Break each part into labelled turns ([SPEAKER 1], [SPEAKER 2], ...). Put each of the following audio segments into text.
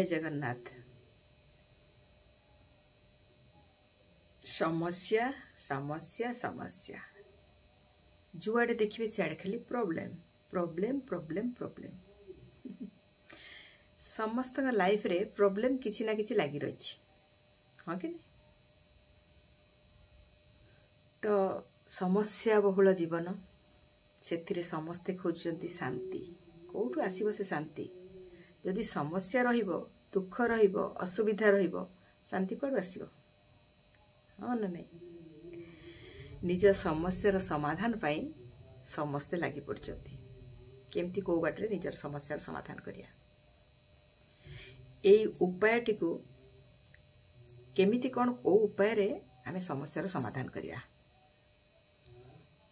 [SPEAKER 1] जगन्नाथ। समस्या समस्या समस्या जुआड़े देखिए सियाड़े खाली प्रॉब्लम प्रॉब्लम प्रॉब्लम प्रॉब्लम समस्त लाइफ रे प्रॉब्लम किसी ना किसी लगी रही। हाँ कि तो समस्या बहुल जीवन से समस्ते खोजुंट शांति। कौटू आसब से शांति? जदि समस्या रहिबो, दुख रहिबो, असुविधा रहिबो, शांति कौटू आसब? हाँ ना नहीं? निज समस्यार समाधान पाई समस्ते लगी पड़छंती केमती को बाटरे निजर समस्यार समाधान करिया। एई उपायटी को केमिति कौन को उपाय रे आमे समस्यार समाधान करिया।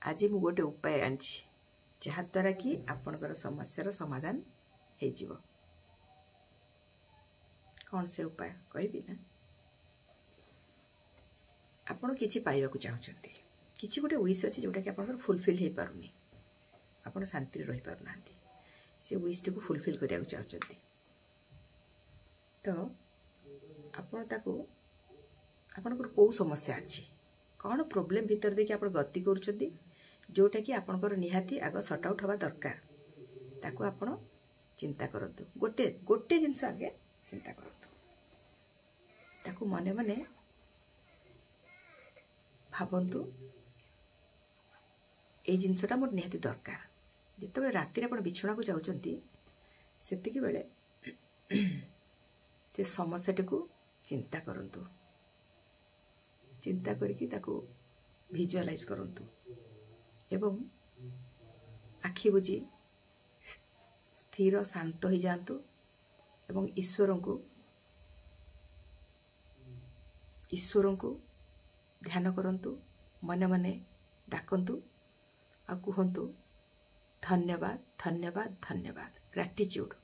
[SPEAKER 1] आज मु गोटे उपाय आनछि जहा द्वारा कि आपनकर समस्यार समाधान हे जीवो। कौन से उपाय कहबी ना? आपण किछि पाइबा को चाहउछंती, किछि गोटे विश अछि जोटा कि आपनकर फुलफिल हे पारुनी, आपण शांति रे रहि पारुनांती, से विश को फुलफिल करिया को चाहउछंती। तो आपण ताको आपनकर को समस्या अछि, कौन प्रॉब्लम भीतर देखि आपण गति करूछंती, जोटा कि आपनकर निहाती आग सॉर्ट आउट हवा दरकार, ताको आपण चिंता करंतु। गोटे गोटे जिंस आगे चिंता करंतु, ताको मने मने भावंतु ए जिनसटा मोर निहाती दरकार। जिते राति आप बिछना को जाऊँगी सेतिकी बेले से समस्याटी को चिंता करंतु, चिंता करके ताको विजुअलाइज करंतु एवं आखि बुझी स्थिर शांत हो जातु एवं ईश्वर को ध्यान करंतु, मने मने डाकंतु आ कहंतु धन्यवाद धन्यवाद धन्यवाद, ग्रैटिट्यूड,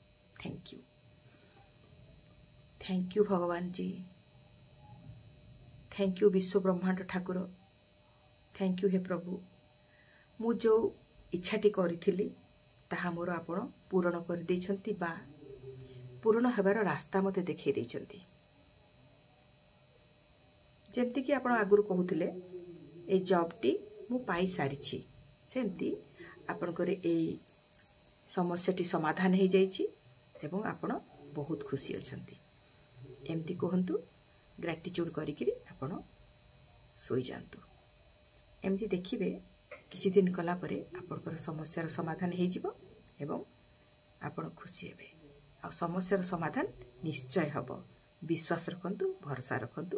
[SPEAKER 1] थैंक यू भगवान जी, थैंक यू विश्व ब्रह्मांड ठाकुर, थैंक यू हे प्रभु। मु जो इच्छाटी करी ताहा मोर आपण पूरण कर देइछंती बा पूर्ण हेबार रास्ता मते देखै देइछंती। जेमती कि आपण आगुरु कहूथिले ए जॉबटी मु पाई सारिछि, सेमती आपनकर ए समस्याटी समाधान हो जाइछि एवं आपण बहुत खुशी अछंती। एमती कहंतु, ग्रैटिट्यूड करिकरी आपण सोई जांतु। एमती देखिबे किछि दिन कला परे आपनकर समस्यार समाधान हो जिवो एवं आपण खुशी हेबे। आ समस्यार समाधान निश्चय हबो। विश्वास रखंतु, भरोसा रखंतु,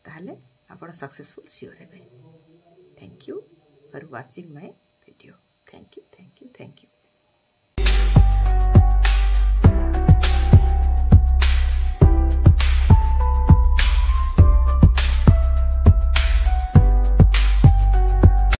[SPEAKER 1] ताहले आपण सक्सेसफुल श्योर हेबे। Thank you for watching my video. Thank you thank you thank you.